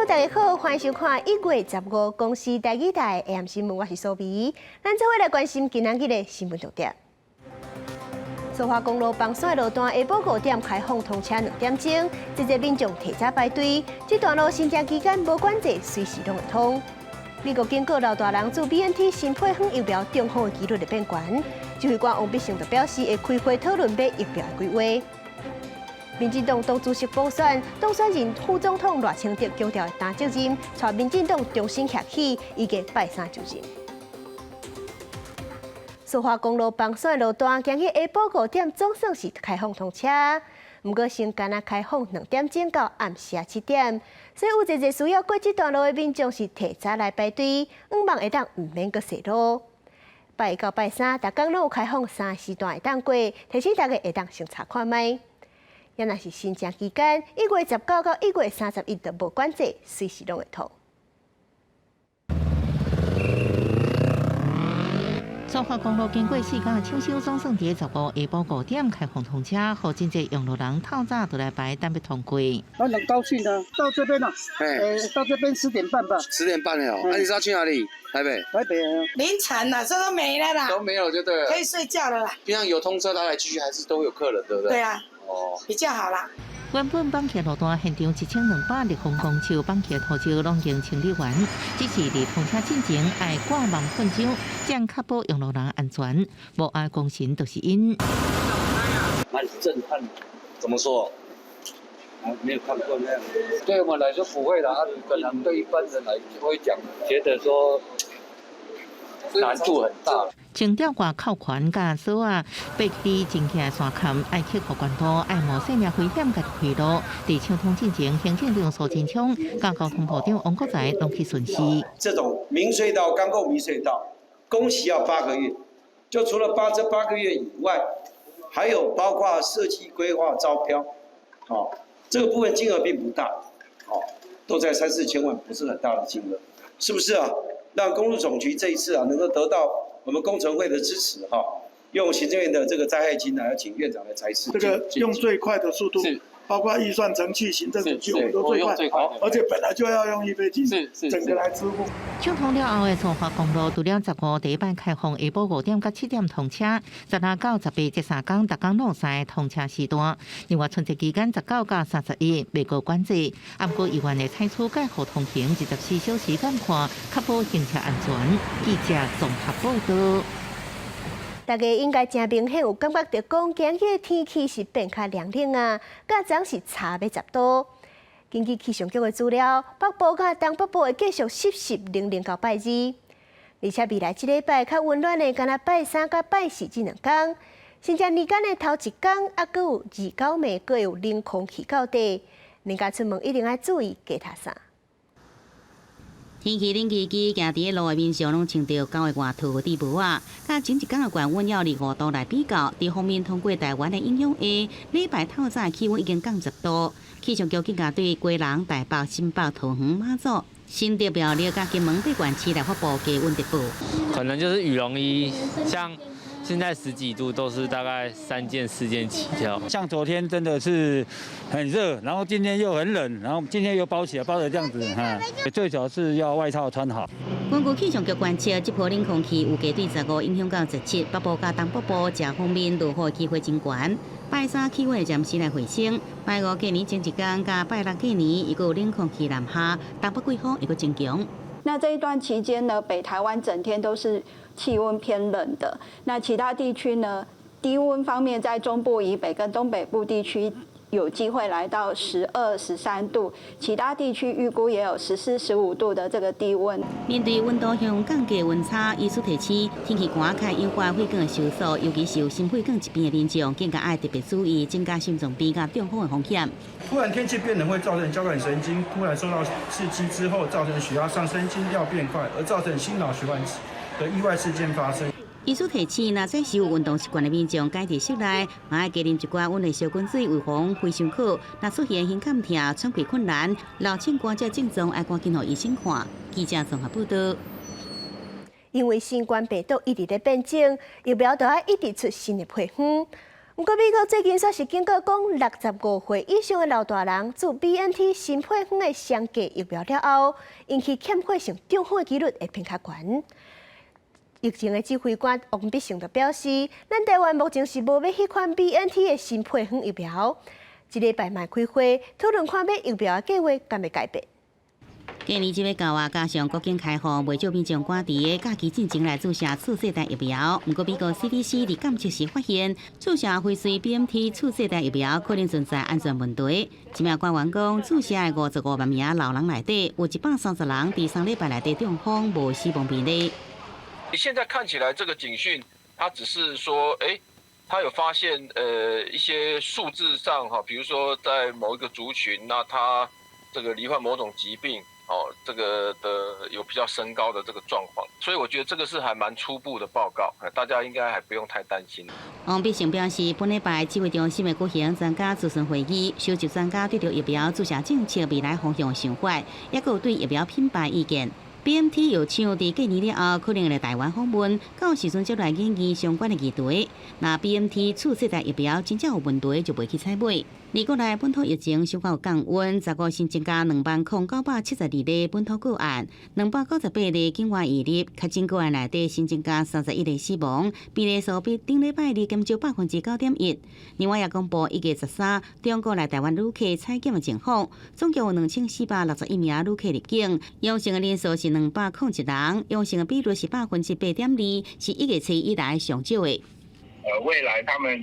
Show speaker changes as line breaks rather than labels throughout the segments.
友大家好，欢迎收看1月15公司第2台 AM 新闻，我是苏眉。咱做伙来关心今仔日的新闻重点。苏花公路崩山路段下晡5点开放通车2点钟，这些民众提早排队。这段路新城期间无管制，随时拢会通。美国警告老大人自 BNT 新配方疫苗中风的几率会变高，指挥官王必胜就表示会开会讨论买疫苗的规划。民进党党主席补选，当选人副总统赖清德强调打责任，带民进党重新崛起，预计拜三就任。苏花公路崩山路段今日下晡5点总算是开放通车，不过先干开放2点钟到暗时7点，所以有一需要过这段路的民众是提早来排队，希望会当唔免搁塞路。拜1到拜3，逐天拢有开放3个时段会当过，提醒大家会当先查看卖。也若是新城期间，1月19到1月31都无管制，随时拢会通。
苏花公路经过4天的抢修，总算伫15下晡5点开放通车，互真侪用路人透早就来排等要通过。
我很高兴啊，到这边了，到这边10点半吧。
10点半了哦，那你是要去哪里？台北。
台北啊。
凌晨了，这都没了啦。
都没有就对了。
可以睡觉了啦。
平常有通车，他来继续还是都有客人，对不对？
对啊。
哦。
比较好啦。
原本绑起路段现场1200立方公尺绑起土石拢已经清理完，只是伫通车进前爱挂网喷浆，将确保用路人安全。无爱工程就是因。
蛮震撼的。
怎么说？
没有看过那样。对我们来说不会的，可能对一般人来会讲，觉得说难度很大。
清吊挂靠环甲锁啊，白地真起来山坎，爱克服关渡，爱冒生命危险家己开路。伫抢通进前，行政长苏贞昌、甲交通部长王国材拢去巡视。
这种明隧道刚够明隧道，工期要8个月，就除了这8个月以外，还有包括设计规划、招标，这个部分金额并不大，都在3、4千万，不是很大的金额，是不是啊？让公路总局这一次能够得到我们工程会的支持用行政院的这个灾害金要请院长来裁示。
这个用最快的速度，包括预算、程序、行政程序，我们都最快，而且本来就要用预备金，整个来支付。
抢通了后的苏花公路，除了15第一摆开放下晡5点到7点通车，16到18这3天，逐天拢有3个通车时段。另外春节期间19到31未过管制，不过议员的采取介护通行24小时监看，确保行车安全。记者综合报道。
大家应该真明显有感觉到讲，今日的天气是变较凉冷啊，甲昨是差要10度。根据气象局的资料，北部甲东北部会继续湿湿冷冷到拜2，而且未来1礼拜较温暖的，敢若拜3甲拜4这2天。甚至年间的头1天，阁有2、9暝，阁有冷空气到地，人家出门一定要注意加脱衫。
天气冷期期，行伫路的面上拢穿着9个外套底帽啊，甲前一天的高温要25度来比较，伫方面通过台湾的影响下，礼拜透早气温已经降10度。气象局更加对基隆、台北、新北、桃园、马祖、新竹、苗栗甲金门等县市来发布低温特报。
可能就是羽绒衣，像现在10几度都是大概3件4件起跳。
像昨天真的是很热，然后今天又很冷，然后今天又包起来，包成这样子最少是要外套穿好。
根据气象局观测，这波冷空气有加对15影响到17，北部甲东北部这方面落雨机会真悬。拜3气温会暂时来回升，拜5过年前一天甲拜6过年，伊个冷空气南下，东北季风伊个增强。
那这一段期间呢，北台湾整天都是气温偏冷的。那其他地区呢，低温方面在中部以北跟东北部地区有机会来到12、13度，其他地区预估也有14、15度的这个低温。
面对温度向降低温差，医师提醒，天气寒较诱发血管的收缩，尤其是有心血管疾病的民众，更加爱特别注意，增加心脏病甲中风的风险。
突然天气变冷会造成交感神经突然受到刺激之后，造成血压上升、心跳变快，而造成心脑血管的意外事件发生。
医师提醒，若在是有运动习惯的民众，该伫室内嘛爱加啉一罐温的小滚水，预防非常苦。若出现胸坎痛、喘气困难、老千关节症状，爱赶紧互医生看。记者综合报道。因为新冠病毒一直在变种，疫苗都要一直出新的配方。
不过，美国最近却是警告讲，65岁以上的老大人自 BNT 新配方的双价疫苗了后，引起欠血性中风的几率会偏较悬。疫情的指挥官王必胜就表示，咱台湾目前是无买迄款 BNT 的新配方疫苗。一礼拜卖开会，讨论看买疫苗的计划敢会改变。
今年7月9日，加上国境开放，未少民众赶伫假期进前来注射次世代疫苗。不过，美国 CDC 伫监测时发现，注射辉瑞 BNT 次世代疫苗可能存在安全问题。一名官员讲，注射的55万名老人内底，有130人伫3礼拜内底中风，无死亡比例。
现在看起来，这个警讯，它只是说，他有发现一些数字上哈，比如说在某一个族群，那他这个罹患某种疾病。这个的有比较升高的这个状况，所以我觉得这个是还蛮初步的报告，大家应该还不用太担心。
王必胜表示，本礼拜指挥中心会举行专家咨询会议，收集专家对着疫苗注射政策未来方向想法，也有对疫苗品牌意见。BNT 药厂伫过年了后可能来台湾访问，到时阵就来研究相关的议题。那 BNT 次世代疫苗真正有问题，就袂去采买。而国内本土疫情相较有降温，15新增加20972例本土个案，298例境外移入，确诊个案内底新增加31例死亡，比例数比顶礼拜二减少9.1%。另外也公布1月13中国来台湾旅客采检的情况，总共有2461名旅客入境，阳性的人数是201人，阳性的比率是8.2%，是1月7以来上少的。
未来他们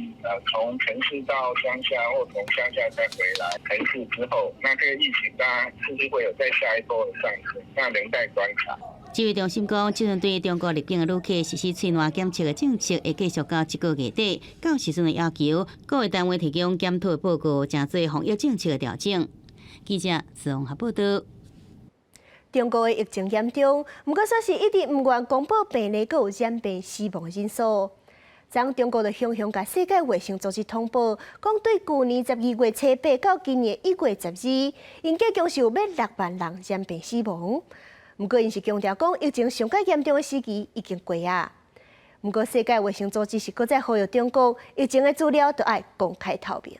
从城市到乡下，或从乡下再回来城市之后，那这个疫情当然是不是会有再下一波的上升，那仍待观察。
指挥中心讲，即阵对中国入境的旅客实施喙内检测的政策会继续到这个月底，到时阵的要求，各位单位提供检讨报告，正做防疫政策的调整。记者史宏华报道。
中国的疫情严重，不过却是一直唔愿公布病例，佮有染病死亡的人数。昨中国就向甲世界卫生组织通报，讲对去年12月初8到今年1月12，因计共是有约6万人染病死亡。不过因是强调讲，疫情上较严重的时期已经过啊。不过世界卫生组织是搁再呼吁中国，疫情的资料都要公开透明。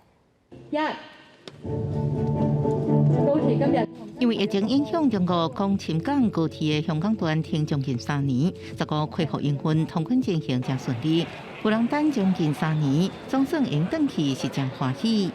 因为疫情影响，中国港深港高铁的香港段停将近3年，10个恢复营运，通关进行真顺利。有人等将近3年，总算能回去是真欢喜。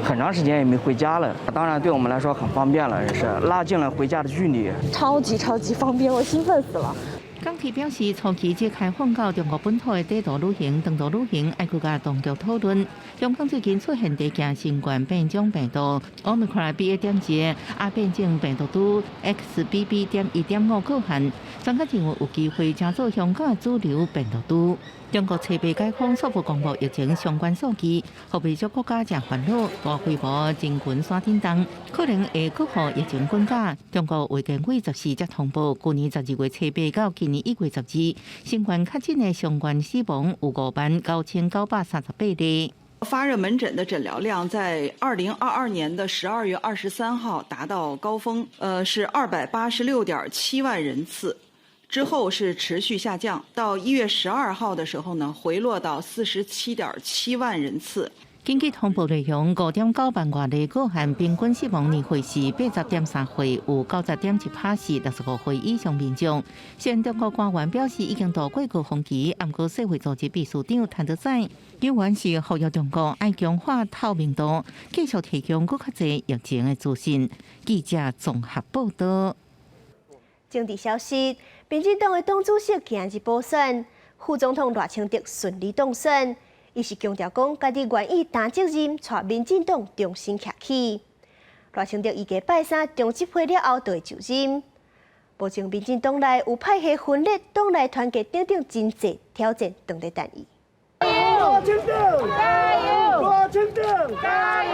很长时间也没回家了，当然对我们来说很方便了，也是拉近了回家的距离。
超级方便，我兴奋死了。
港铁表示，初期只开放到中国本土的短途旅行、长途旅行，要佮加当局讨论。香港最近出现第件新冠变种病毒 Omicron BA.1亚变种病毒株 XBB.1.5个案，专家认为有机会加做香港的主流病毒株。中国7月解封，初步公布疫情相关数据，后备少国家正烦恼，大规模人群山顶动，可能会搁互疫情滚加。中国卫健委14才通报，去年12月初8到今年1月12，新冠确诊的相关死亡有59938例。
发热门诊的诊疗量在2022年的12月23号达到高峰，是286.7万人次。之后是持续下降，到1月12号的时候呢，回落到47.7万人次。
根据通报内容，5.9万外例个案，平均死亡年岁是80.3岁，有90.1%是65岁以上民众。虽然中国官员表示已经度过高峰期，不过世卫组织秘书长谭德赛仍然是呼吁中国要强化透明度，继续提供更较侪疫情的资讯。记者综合报道。
政治消息。民进党的党主席今日补选，副总统赖清德顺利当选。伊是强调讲，家己愿意担责任，带民进党重新站起。赖清德预计拜三中执会了后就会就任，保证民进党内有派系分裂，党内团结等等真济挑战等待等伊。
赖清德加油！赖清德加油！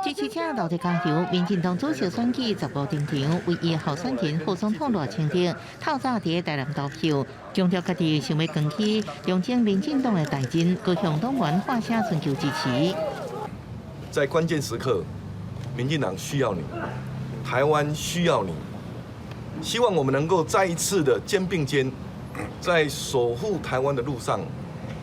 支持者留在加油。民进党主席选举15天场，唯一候选人副总统赖清德透早伫台南投票，强调家己想要扛起用尽民进党的大阵，各向党员发声寻求支持。
在关键时刻，民进党需要你，台湾需要你。希望我们能够再一次的肩并肩，在守护台湾的路上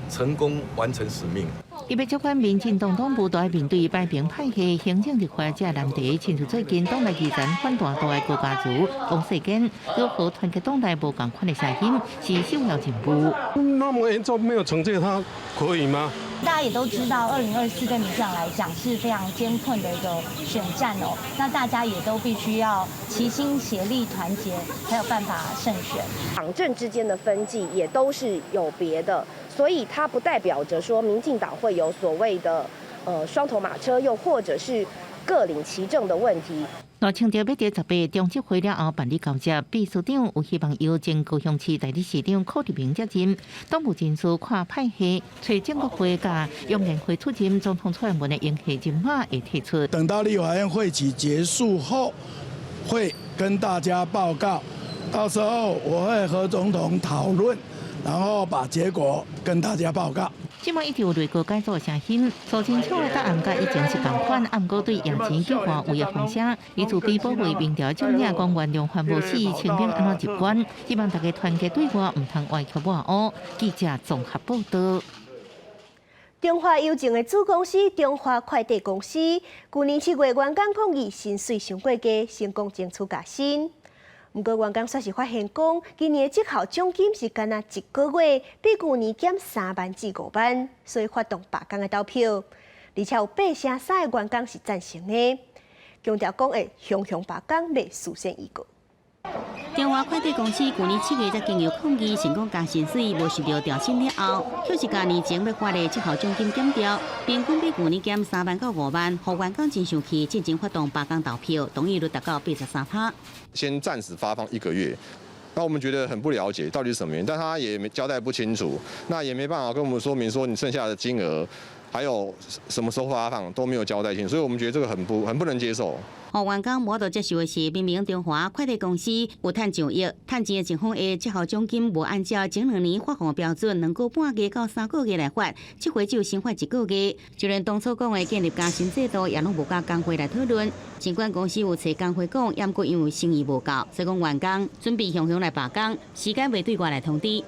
成功完成使命。
特别接管民进党党部都要面对摆平派系行政立法者难题，亲像最近党内议员反大道的郭家族、王世坚，如何团结党内无共款的声音，是首要任务。
那么严重没有惩戒他，可以吗？
大家也都知道，2024对民进党来讲是非常艰困的一个选战哦。那大家也都必须要齐心协力、团结，才有办法胜选。
党政之间的分际也都是有别的，所以它不代表着说民进党会有所谓的双头马车，又或者是各领其政的问题。
赖清德要在18中执会了后办理交接，秘书长有希望邀请高雄市代理市长柯立明接任，党务人事跨派系，找整个会甲用人会出任总统蔡英文的英系人马会提出。
等到立法院会期结束后，会跟大家报告，到时候我会和总统讨论，然后把结果跟大家报告。
即卖一直有内阁改组的声音，苏清楚答案甲以前是同款，毋过对杨钱计划有一风声，以自卑保卫民调总领讲原谅环保市清零安怎集管，希望大家团结对外，唔通歪曲抹黑。记者综合报道。
中华邮政的子公司中华快递公司，去年7月员工抗议薪水上过低，成功争取加薪。不过，员工却是发现讲，今年的绩效奖金是干那一个月比去年减3万至5万，所以发动罢工的投票，而且有8成3的员工是赞成的，强调讲会向罢工来实现预告。
中华快递公司去年7月才经由抗议成功加薪水，无受到调薪了后，就是加年前要发的绩效奖金减掉，平均比去年减3万到5万，互员工真生气，进行发动罢工投票，同意率达到83%。
先暂时发放1个月，那我们觉得很不了解到底是什么原因，但他也交代不清楚，那也没办法跟我们说明说你剩下的金额还有什么时候发放都没有交代清楚，所以我们觉得这个很不能接受。
互员工无法接受的是，明明中华快递公司有趁上亿，趁钱的情况下，绩效奖金无按照前2年发放的标准，2个半月到3个月来发，这回只有先发1个月。就连当初讲的建立加薪制度，也拢无甲工会来讨论。尽管公司有找工会讲，也过因为生意无够，所以讲员工准备向来罢工，时间未对外来通知。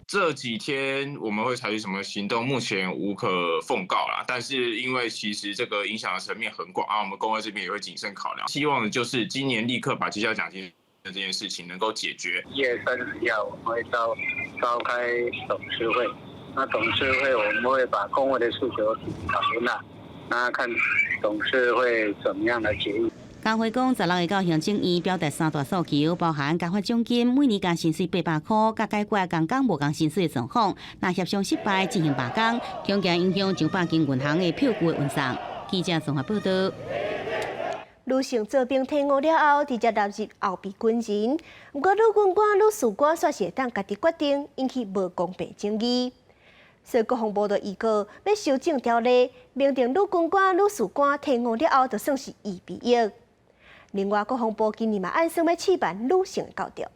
这几天我们会采取什么行动？目前无可奉告啦。但是因为其实这个影响的层面很广啊，我们工会这边也会谨慎考量。希望的就是今年立刻把绩效奖金的这件事情能够解决。
1月30号我们会召开董事会，那董事会我们会把工会的诉求讨论啦，那看董事会怎么样来决议。
工会讲，16月到行政院表达3大诉求，包含加发奖金、每年加薪水800块、甲解决工工无共薪水的状况。那协商失败进行罢工，恐惊影响900间银行的票据的运送。记者综合报道。
女性做兵退伍了后，直接纳入后备军人。不过，女军官、女士官却是会当家己决定，引起无公平争议。所以国防部就预告要修正条例，明定女军官、女士官退伍了后，就算是2比1。另外，国防部今年嘛按算要试办女性的教调。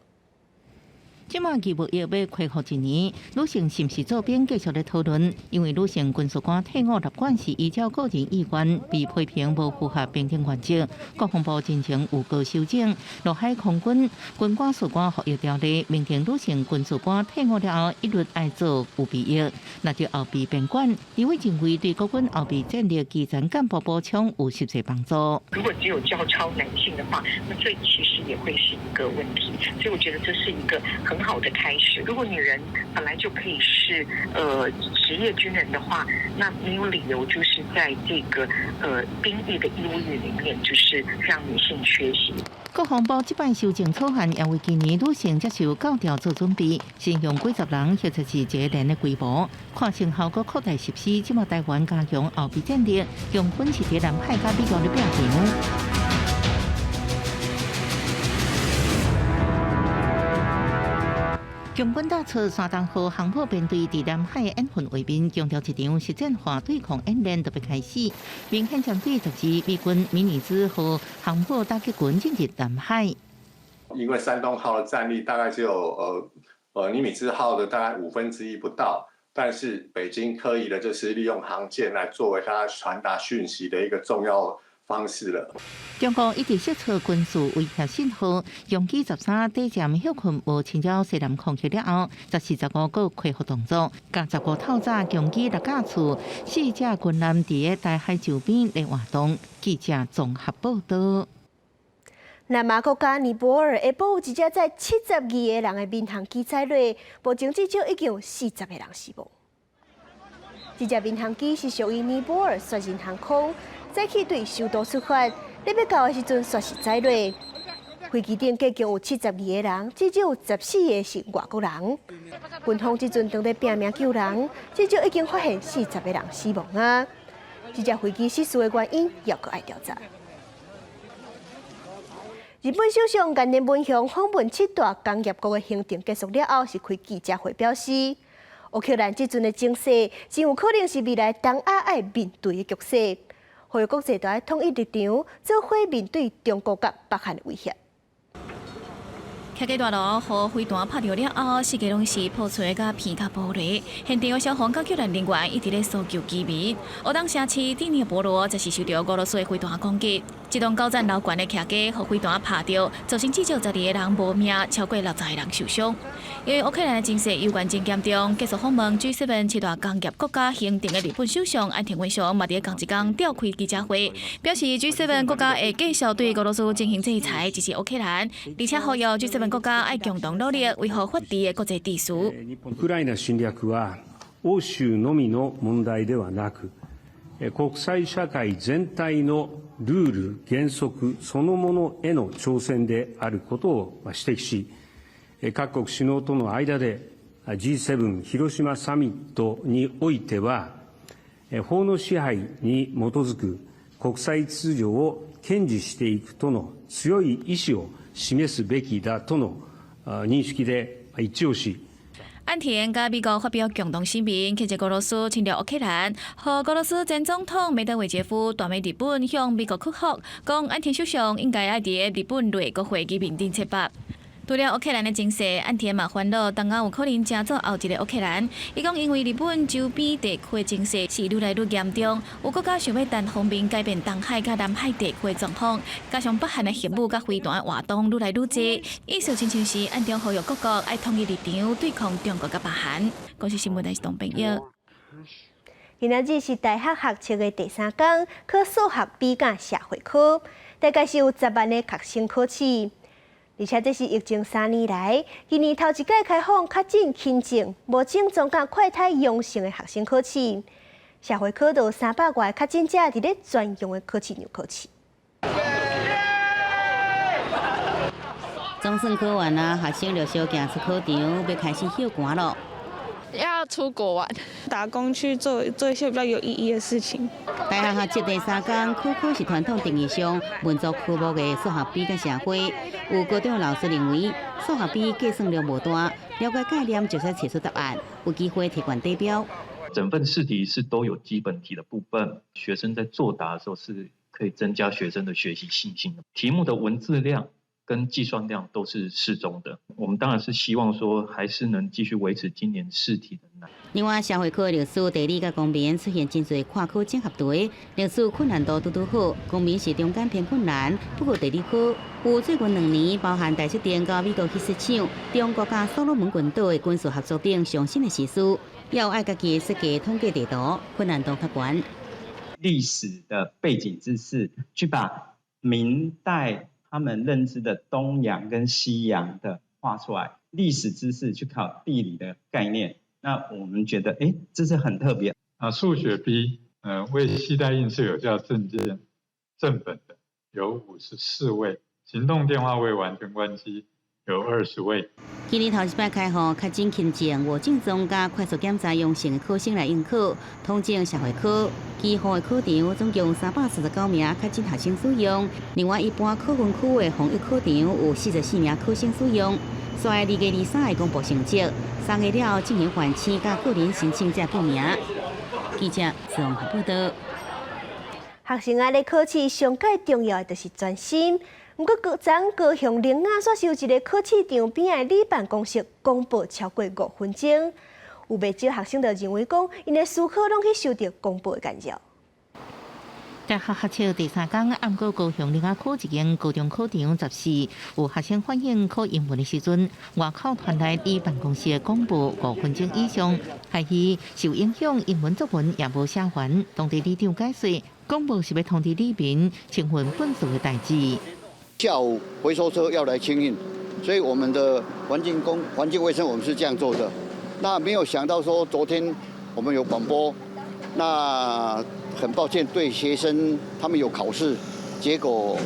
即马义务役要恢复1年，女性是毋是做兵继续咧讨论？因为女性军事官退伍立管是依照个人意愿，被批评无符合平等原则。国防部进行预告修正，陆海空军军官士官服役条例，明定女性军事官退伍了后，一律爱做5比1，那就后备编管。因为认为对国军后备战力基层干部补充有实际帮助。
如果只有教超男性的话，那这其实也会是一个问题。所以我觉得这是一个很好的开始。如果女人本来就可以是职业军人的话，那没有理由就是在这个兵役的义务役里面，就是让女性缺席。
国防部这摆修正草案也为今年女性接受教调做准备，先用几十人或者是一年的规模，看成效果扩大实施。即马台湾加强后备战力，用军事敌人派甲美国的拼场。中军打出山东号航母编队伫南海的演训画面，强调一场实战化对抗演练特别开始。明显针对12美军迷你之号航母打击群进入南海。
因为山东号的战力大概只有尼米兹号的大概1/5不到，但是北京刻意的就是利用航舰来作为它传达讯息的一个重要方式了。
中国一直释出军事威胁信号，用机13抵占休困无侵扰西南空区了后，10、15个恢复动作，甲15透早用机6架次，4架军舰伫个大海周边来活动。记者综合报道。
南马国家尼泊尔下晡有一只载72个人的民航机载落，目前至少已经有40个人死亡。这只民航机是属于尼泊尔雪人航空，早起对首都出发，你要到的时阵雪是载落。飞机顶计共有72个人，至少有14个是外国人。军方这阵正在拼命救人，至少已经发现40个人死亡啊！这只飞机失事的原因也搁爱调查。日本首相菅义伟向访问7大工业国的行程结束了后，是开记者会表示，乌克兰这阵的情势真有可能是未来东亚要面对的局势，呼吁国际都要统一立场，做伙面对中国甲北韩的威胁。
开个大路，和飞弹拍到了后，四界拢是破碎甲片甲玻璃。现场的消防甲救援人员一直咧搜救居民。乌当城市第二波罗则是受到俄罗斯的飞弹攻击，一栋高层楼悬的徛架和飞弹拍到，造成至少12个人无命，超过60个人受伤。因为乌克兰的情势有关真严重，结束访问 G7 7大工业国家行程的日本首相岸田文雄，嘛伫同一天召开记者会，表示 G7 国家会继续对俄罗斯进行制裁，支持乌克兰，而且呼吁 G7 国家要共同努力维护法治的国际秩序。
ウクライナ侵略は欧州のみの問題ではなく、国際社会全体のルール原則そのものへの挑戦であることを指摘し、各国首脳との間で G7 広島サミットにおいては、法の支配に基づく国際秩序を堅持していくとの強い意志を示すべきだとの認識で一致をし。
岸田甲美国发表共同声明，谴责俄罗斯侵略乌克兰，和俄罗斯前总统梅德韦杰夫大骂日本向美国屈服，讲岸田首相应该要伫日本内阁会议面顶切腹。除了乌克兰的情势，岸田嘛烦恼东亚有可能成做后一个乌克兰。伊讲，因为日本周边地区的情势是愈来愈严重，有国家想要单方面改变东海甲南海地区的状况，加上北韩的核武甲飞弹的活动愈来愈多，意思亲像是岸田呼吁各国要统一立场对抗中国甲北韩。公司新闻台是董炳耀。
今仔日是大学学测的第3天，考数学、比甲社会科，大概是有10万的学生考试。而且这是疫情3年来，今年头一届开放较进轻症、无症状甲快筛阳性的学生考试，社会科就300外较进者伫咧专用的考试场考试。
总算考完啦，学生就小行出考场，要开始休寒咯。
要出国玩，打工去做一些比较有意义的事情。
大学学测第3天，考是传统定义上民族科目的数学、比甲社会。有高中老师认为，数学比计算量无大，了解概念就使找出答案，有机会提冠得标。
整份试题是都有基本题的部分，学生在作答的时候是可以增加学生的学习信心的。题目的文字量跟计算量都是适中的。我们当然是希望说，还是能继续维持今年试题的难。
另外，社会科、历史、地理甲公民出现真侪跨科整合题，历史困难度拄好，公民是中间偏困难。不过地理科有最近2年，包含大雪电到美国去设厂，中国甲所罗门群岛的军事合作等上新的实施，也有爱家己设计统计地图，困难度较悬。
历史的背景知识，去把明代他们认知的东洋跟西洋的画出来，历史知识去考地理的概念，那我们觉得，这是很特别。
数学 B，为携带印塑有效证件正本的有54位，行动电话位完全关机有20位。
今年头一摆开放较真轻症、无症状加快速检查阳性的考生来应考，统整社会科、基础的考场总共349名较真学生使用。另外，一般考分区的防疫考场有44名考生使用。随2月23的公布成绩，3月了进行换签甲个人申请才报名。记者综合报道。
学生仔咧考试上界重要的就是专心。不过，昨高雄灵雅煞是有一个考试场边的理办公室公布超过5分钟，有袂少学生就认为讲，因的思考拢去受到公布的干扰。
在学测第3天，暗过高雄另外区一间高中考场14，有学生反映考英文的时阵，外口传来离办公室的广播5分钟以上，害伊受影响，英文作文也无写完。当地里长解释，广播是要通知里民清分粪扫的代志。
下午回收车要来清运，所以我们的环境卫生我们是这样做的。那没有想到说昨天我们有广播，那很抱歉对学生他们有考试，结果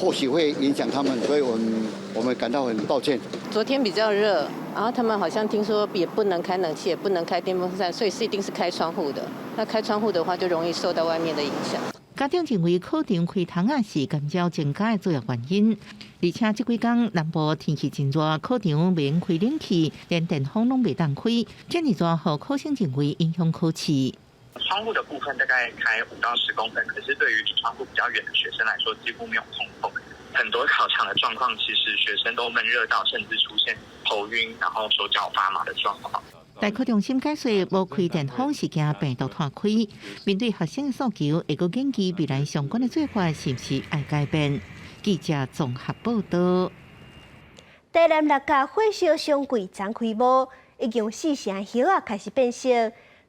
或许会影响他们，所以我们感到很抱歉。
昨天比较热，然后他们好像听说也不能开冷气，也不能开电风扇，所以是一定是开窗户的。那开窗户的话，就容易受到外面的影响。
家长认为考场开窗啊是减少增加的主要原因，而且这几天南部天气真热，考场免开冷气，连电风拢袂当开，建议做好考生认为影响考试。
窗户的部分大概开5到10公分，可是对于离窗户比较远的学生来说，几乎没有通风。很多考场的状况，其实学生都闷热到，甚至出现头晕，然后手脚发麻的状况。
大考中心解释，无开电风是惊病毒传开。面对学生的诉求，会阁研究未来相关的做法是不是爱改变。记者综合报道。
台南6甲火烧上柜昨开幕，已经有4成叶啊开始变色，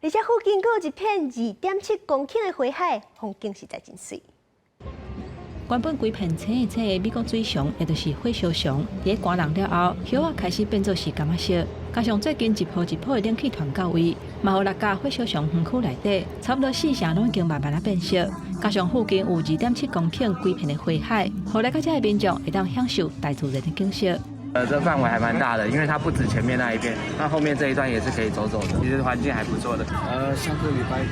而且附近阁有一片2.7公顷的花海，风景实在真水。
原本规片青青的美国水熊，也就是火烧熊，伫寒冷了后，叶啊开始变做是柑仔色。加上最近一波的冷气团到位，嘛互6甲火烧熊园区内底，差不多4成拢已经慢慢变色。加上附近有2.7公顷规片的花海，互来到这的民众会当享受大自然的景色。
这范围还蛮大的，因为它不止前面那一边，那后面这一段也是可以走走的。其实环境还不错的。
上个礼拜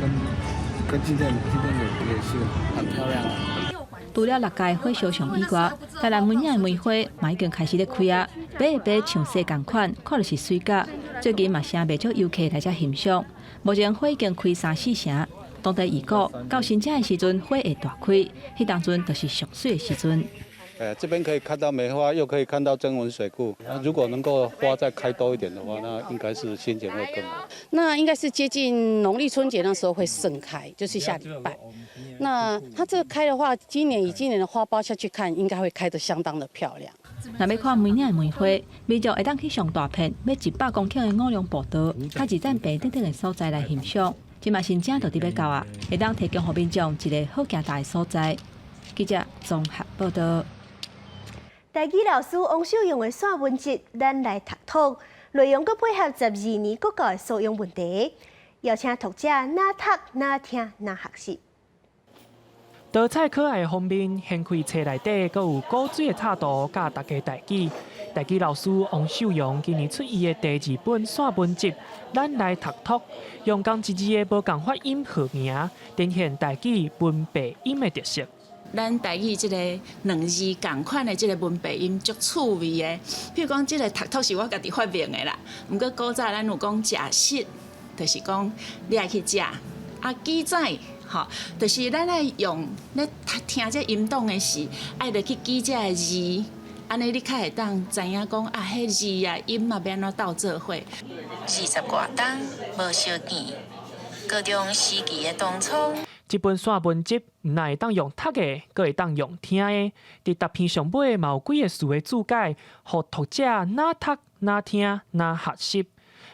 跟今天也是很漂亮。
除了6甲火烧熊以外，台南每年的梅花嘛已经开始咧开啊，白白像雪同款，看就是水甲。最近嘛成袂少游客来遮欣赏。目前花已经开3、4成，当地预估到新正的时阵花会大开，迄当阵就是上水的时阵。
这边可以看到梅花，又可以看到曾文水库。如果能够花再开多一点的话，那应该是心情会更好。
那应该是接近农历春节那时候会盛开，就是下礼拜。那它这个开的话，以今年的花苞下去看，应该会开得相当的漂亮。
若要看每年的梅花，民众会当去上大片，要100公顷的五龙步道，甲2站白等等的所在来欣赏。今嘛新正就伫要到啊，会当提供予民众一个好行大的所在。记者综合报道。
台语老师王秀荣的散文集，咱来读读，内容阁配合12年国教的素养问题，邀请读者哪读哪听哪学习。
多彩可爱的封面，掀开册内底，阁有古水的插图，甲大家台语。台语老师王秀荣今年出伊的第2本散文集，咱来读读，用同一字的无共发音号名，展现台语文白音的特色。
咱台语即个2字共款的即个文白音足趣味的，譬如讲即个读读是我家己发明的啦。毋过古早咱有讲食食，就是讲你爱去食。啊，记载吼，就是咱爱用咧听这音档的时，爱着去记这个字，安尼你较会当知影讲啊，迄字啊音嘛要安怎斗做伙。
20多档无相见，各种时期的当初。
这本散文集唔但会当用读的，阁会当用听的。伫逐篇上尾嘛有几个词的注解，互读者哪读哪听哪学习。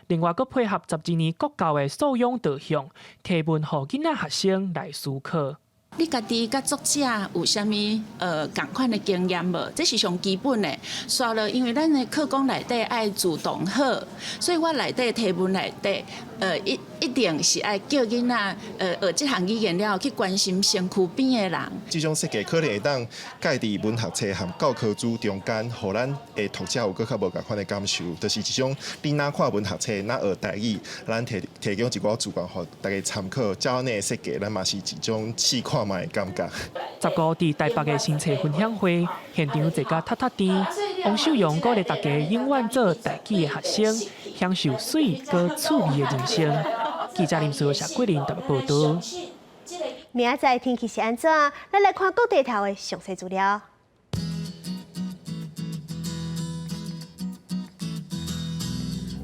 另外，阁配合12年国教的素养导向，提问互囡仔学生来思考。
你家己甲作者有啥物共款的经验无？这是上基本的。刷了，因为咱的课纲内底爱自动好，所以我内底题文内底一定是爱叫囡仔学这项语言了后去关心身躯边的人。
这种设计可能会当介伫文学册和教科书中间，互咱的读者有更较无共款的感受。就是一种你哪看文学册，哪学台语，咱提供一寡主观，互大家参考。照内设计，咱嘛是一种试看卖的感觉。
15伫台北的新册分享会现场坐甲塔店，王秀荣鼓励大家永远做台语的学生，享受水搁趣味的人生。记者林素霞、桂林台北报道。
明仔载天气是安怎？咱来看各地头的详细资料。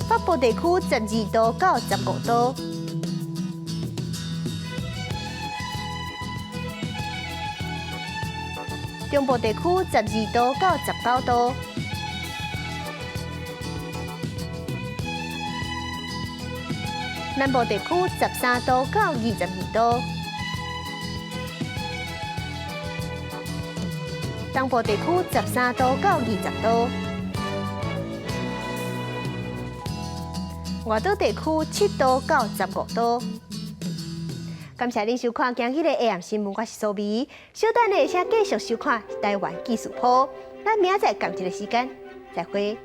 北部地区12度到15度。中部地区12度到19度。南部地区13度到22度。东部地区13度到20度。外岛地区7度到15度。感谢您收看今日的 AM 新闻，我是苏美。稍等下，请继续收看台湾技术铺。咱明仔载同一个时间再会。